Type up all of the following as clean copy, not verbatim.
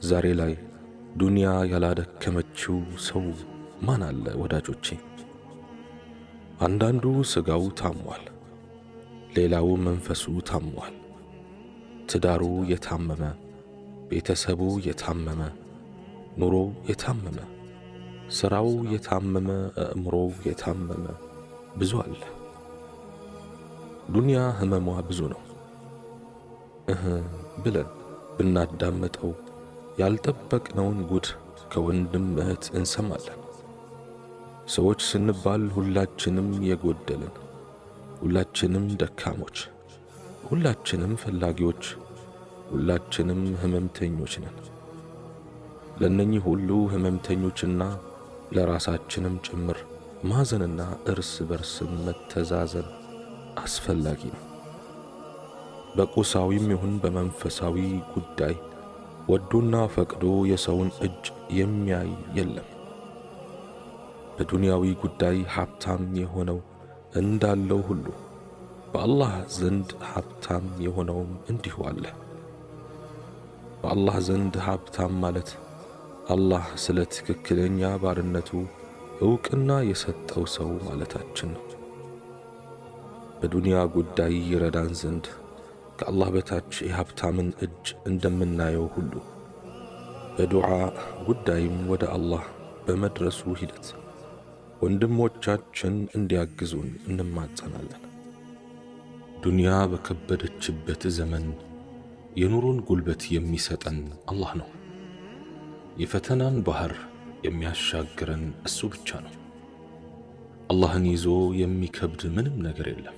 ዛሬ ላይ ዱንያ ያላደከመችው ሰው ማን አለ ወዳጆቼ? አንዳንዱ ስጋው ታሟል፣ ሌላው መንፈሱ ታሟል። ትዳሩ የታመመ፣ ቤተሰቡ የታመመ፣ ኑሮ የታመመ፣ ስራው የታመመ፣ አእምሮ የታመመ ብዙ አለ። ዱንያ ህመሟ ብዙ ነው። ብለን ብናዳምጠው ያልጠበቅነውን ጉድ ከወንድም እህት እንሰማለን። ሰዎች ስንባል ሁላችንም የጎደልን፣ ሁላችንም ደካሞች፣ ሁላችንም ፈላጊዎች፣ ሁላችንም ህመምተኞች ነን። ለነኚህ ሁሉ ህመምተኞችና ለራሳችንም ጭምር ማዘንና እርስ በርስም መተዛዘን አስፈላጊ ነው። በቁሳዊም ይሁን በመንፈሳዊ ጉዳይ ወዶና ፈቅዶ የሰውን እጅ የሚያይ የለም። በዱንያዊ ጉዳይ ሀብታም የሆነው እንዳለው ሁሉ በአላህ ዘንድ ሀብታም የሆነውም እንዲሁ አለ። በአላህ ዘንድ ሀብታም ማለት አላህ ስለ ትክክለኛ ባርነቱ ዕውቅና የሰጠው ሰው ማለታችን ነው። በዱንያ ጉዳይ ይረዳን ዘንድ ከአላህ በታች የሀብታምን እጅ እንደምናየው ሁሉ በዱዓ ጉዳይም ወደ አላህ በመድረሱ ሂደት ወንድሞቻችን እንዲያግዙን እንማጸናለን። ዱንያ በከበደችበት ዘመን የኑሮን ጉልበት የሚሰጠን አላህ ነው። የፈተናን ባህር የሚያሻግረን እሱ ብቻ ነው። አላህን ይዞ የሚከብድ ምንም ነገር የለም።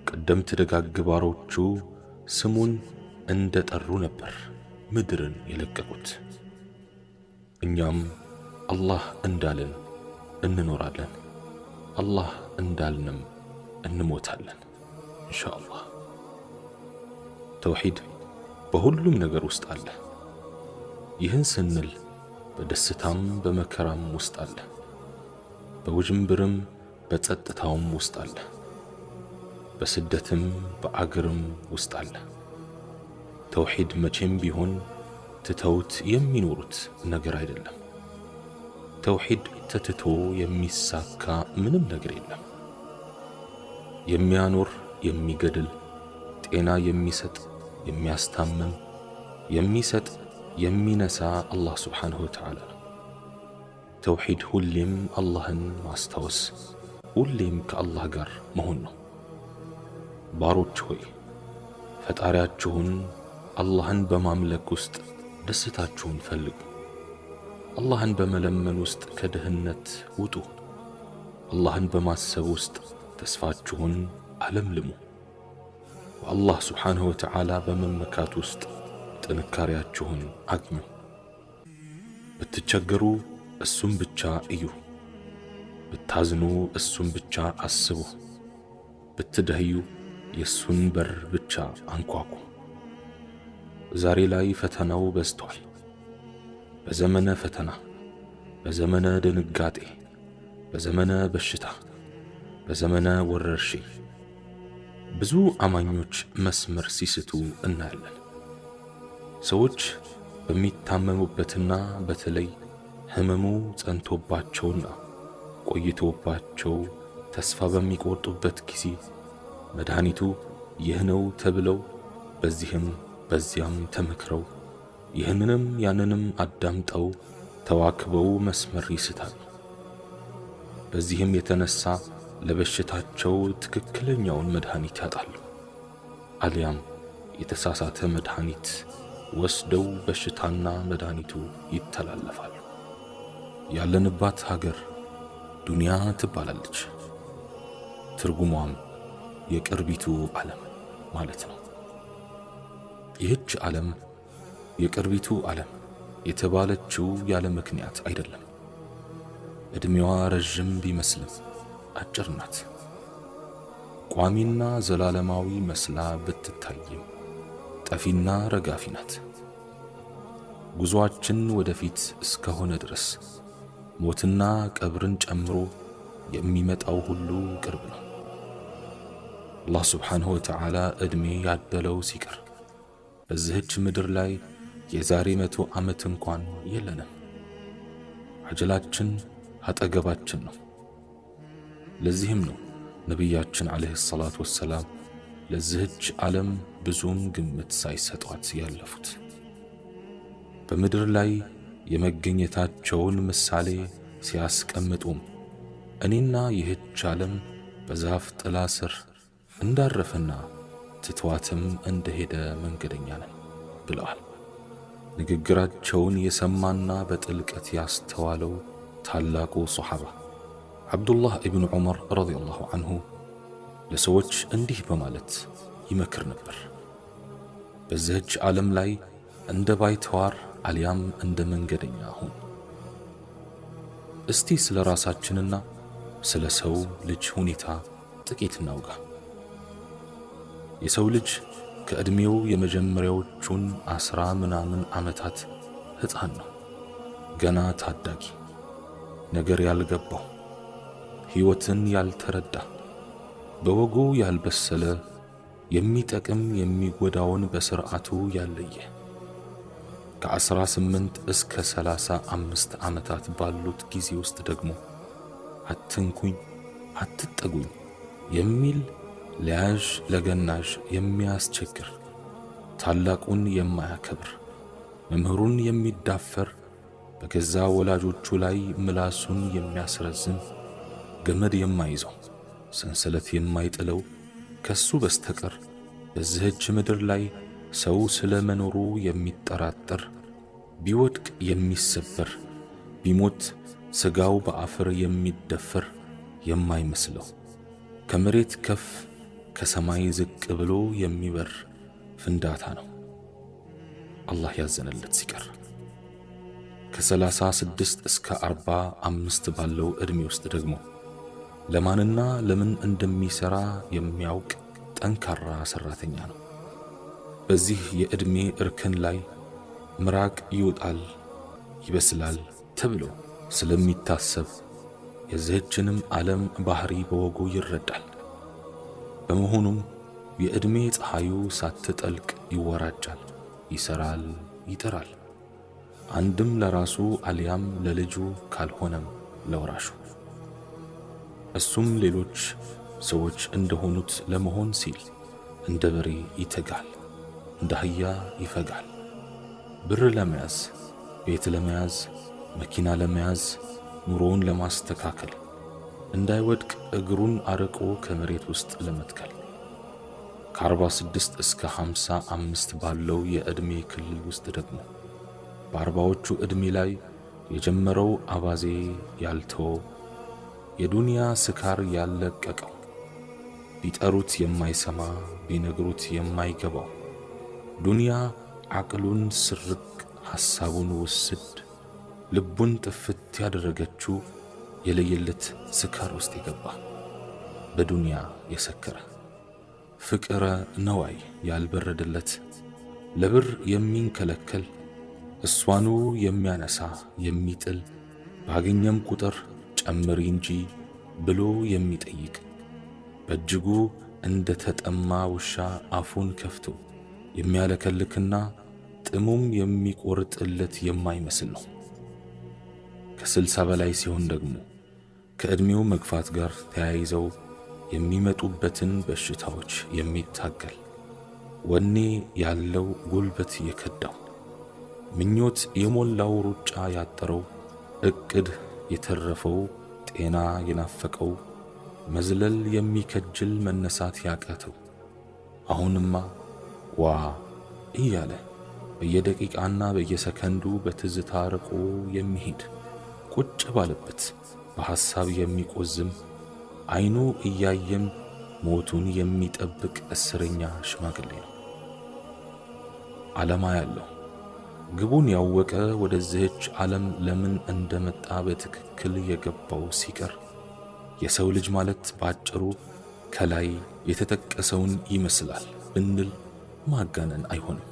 ቀደምት ደጋግ ባሮቹ ስሙን እንደጠሩ ነበር ምድርን የለቀቁት። እኛም አላህ እንዳለን እንኖራለን፣ አላህ እንዳልንም እንሞታለን ኢንሻአላህ። ተውሂድ በሁሉም ነገር ውስጥ አለ። ይህን ስንል በደስታም በመከራም ውስጥ አለ፣ በውጅንብርም በጸጥታውም ውስጥ አለ፣ በስደትም በአገርም ውስጥ አለ። ተውሂድ መቼም ቢሆን ትተውት የሚኖሩት ነገር አይደለም። ተውሂድ ተትቶ የሚሳካ ምንም ነገር የለም። የሚያኖር፣ የሚገድል፣ ጤና የሚሰጥ፣ የሚያስታምም፣ የሚሰጥ፣ የሚነሳ አላህ ሱብሓነሁ ወተዓላ ነው። ተውሂድ ሁሌም አላህን ማስታወስ፣ ሁሌም ከአላህ ጋር መሆን ነው። ባሮች ሆይ ፈጣሪያችሁን አላህን በማምለክ ውስጥ ደስታችሁን ፈልጉ። አላህን በመለመን ውስጥ ከድህነት ውጡ። አላህን በማሰብ ውስጥ ተስፋችሁን አለምልሙ። በአላህ ሱብሓነሁ ወተዓላ በመመካት ውስጥ ጥንካሬያችሁን አግኙ። ብትቸገሩ እሱም ብቻ እዩ፣ ብታዝኑ እሱም ብቻ አስቡ፣ ብትደህዩ የሱን በር ብቻ አንኳኩ። ዛሬ ላይ ፈተናው በዝቷል። በዘመነ ፈተና፣ በዘመነ ድንጋጤ፣ በዘመነ በሽታ፣ በዘመነ ወረርሽኝ ብዙ አማኞች መስመር ሲስቱ እናያለን። ሰዎች በሚታመሙበትና በተለይ ህመሙ ጸንቶባቸውና ቆይቶባቸው ተስፋ በሚቆርጡበት ጊዜ መድኃኒቱ ይህ ነው ተብለው በዚህም በዚያም ተመክረው ይህንንም ያንንም አዳምጠው ተዋክበው መስመር ይስታሉ። በዚህም የተነሳ ለበሽታቸው ትክክለኛውን መድኃኒት ያጣሉ፣ አልያም የተሳሳተ መድኃኒት ወስደው በሽታና መድኃኒቱ ይተላለፋሉ። ያለንባት ሀገር ዱንያ ትባላለች። ትርጉሟም የቅርቢቱ ዓለም ማለት ነው። ይህች ዓለም የቅርቢቱ ዓለም የተባለችው ያለ ምክንያት አይደለም። ዕድሜዋ ረዥም ቢመስልም አጭር ናት። ቋሚና ዘላለማዊ መስላ ብትታይም ጠፊና ረጋፊ ናት። ጉዞአችን ወደፊት እስከሆነ ድረስ ሞትና ቀብርን ጨምሮ የሚመጣው ሁሉ ቅርብ ነው። አላህ ሱብሓነሁ ወተዓላ ዕድሜ ያደለው ሲቀር በዚህች ምድር ላይ የዛሬ 100 ዓመት እንኳን የለንም። አጀላችን አጠገባችን ነው። ለዚህም ነው ነቢያችን ዓለይሂ ሰላቱ ወሰላም ለዚህች ዓለም ብዙም ግምት ሳይሰጧት ያለፉት። በምድር ላይ የመገኘታቸውን ምሳሌ ሲያስቀምጡም እኔና ይህች ዓለም በዛፍ ጥላ ስር እንዳረፈና ትቷትም እንደሄደ መንገደኛ ነን ብለዋል። ንግግራቸውን የሰማና በጥልቀት ያስተዋለው ታላቁ ሶሐባ ዓብዱላህ ኢብኑ ዑመር ረዲየላሁ ዐንሁ ለሰዎች እንዲህ በማለት ይመክር ነበር። በዚህች ዓለም ላይ እንደ ባይተዋር አልያም እንደ መንገደኛ ሁን። እስቲ ስለ ራሳችንና ስለ ሰው ልጅ ሁኔታ ጥቂት እናውጋ። የሰው ልጅ ከዕድሜው የመጀመሪያዎቹን 10 ምናምን ዓመታት ሕፃን ነው። ገና ታዳጊ፣ ነገር ያልገባው፣ ሕይወትን ያልተረዳ፣ በወጉ ያልበሰለ፣ የሚጠቅም የሚጎዳውን በሥርዓቱ ያለየ። ከ18 እስከ 35 ዓመታት ባሉት ጊዜ ውስጥ ደግሞ አትንኩኝ፣ አትጠጉኝ የሚል ለያዥ ለገናዥ የሚያስቸግር፣ ታላቁን የማያከብር፣ መምህሩን የሚዳፈር፣ በገዛ ወላጆቹ ላይ ምላሱን የሚያስረዝም፣ ገመድ የማይዘው ሰንሰለት የማይጥለው ከሱ በስተቀር በዚህች ምድር ላይ ሰው ስለ መኖሩ የሚጠራጠር፣ ቢወድቅ የሚሰበር፣ ቢሞት ሥጋው በአፈር የሚደፈር የማይመስለው፣ ከመሬት ከፍ ከሰማይ ዝቅ ብሎ የሚበር ፍንዳታ ነው። አላህ ያዘነለት ሲቀር ከ36 እስከ 45 ባለው ዕድሜ ውስጥ ደግሞ ለማንና ለምን እንደሚሠራ የሚያውቅ ጠንካራ ሠራተኛ ነው። በዚህ የዕድሜ እርከን ላይ ምራቅ ይውጣል ይበስላል ተብሎ ስለሚታሰብ የዚህችንም ዓለም ባህሪ በወጉ ይረዳል። በመሆኑም የዕድሜ ፀሐዩ ሳትጠልቅ ይወራጫል፣ ይሰራል፣ ይጥራል። አንድም ለራሱ አልያም ለልጁ ካልሆነም ለወራሹ። እሱም ሌሎች ሰዎች እንደሆኑት ለመሆን ሲል እንደ በሬ ይተጋል፣ እንደ አህያ ይፈጋል። ብር ለመያዝ፣ ቤት ለመያዝ፣ መኪና ለመያዝ፣ ኑሮውን ለማስተካከል፣ እንዳይወድቅ እግሩን አርቆ ከመሬት ውስጥ ለመትከል። ከ46 እስከ 55 ባለው የዕድሜ ክልል ውስጥ ደግሞ በ40ዎቹ ዕድሜ ላይ የጀመረው አባዜ ያልተወው፣ የዱንያ ስካር ያልለቀቀው፣ ቢጠሩት የማይሰማ ቢነግሩት የማይገባው፣ ዱንያ ዓቅሉን ስርቅ ሐሳቡን ውስድ ልቡን ጥፍት ያደረገችው የለየለት ስካር ውስጥ የገባ፣ በዱንያ የሰከረ፣ ፍቅረ ነዋይ ያልበረደለት፣ ለብር የሚንከለከል፣ እሷኑ የሚያነሳ የሚጥል፣ ባገኘም ቁጥር ጨምሪ እንጂ ብሎ የሚጠይቅ፣ በእጅጉ እንደ ተጠማ ውሻ አፉን ከፍቶ የሚያለከልክና ጥሙም የሚቆርጥለት የማይመስል ነው። ከ60 በላይ ሲሆን ደግሞ ከዕድሜው መግፋት ጋር ተያይዘው የሚመጡበትን በሽታዎች የሚታገል፣ ወኔ ያለው ጉልበት የከዳው፣ ምኞት የሞላው ሩጫ ያጠረው፣ ዕቅድ የተረፈው፣ ጤና የናፈቀው፣ መዝለል የሚከጅል መነሳት ያቃተው፣ አሁንማ ዋ እያለ በየደቂቃና በየሰከንዱ በትዝታ ርቆ የሚሄድ፣ ቁጭ ባለበት በሐሳብ የሚቆዝም፣ አይኑ እያየም ሞቱን የሚጠብቅ እስረኛ ሽማግሌ ነው። ዓላማ ያለው ግቡን ያወቀ፣ ወደዚህች ዓለም ለምን እንደመጣ በትክክል የገባው ሲቀር የሰው ልጅ ማለት ባጭሩ ከላይ የተጠቀሰውን ይመስላል ብንል ማጋነን አይሆንም።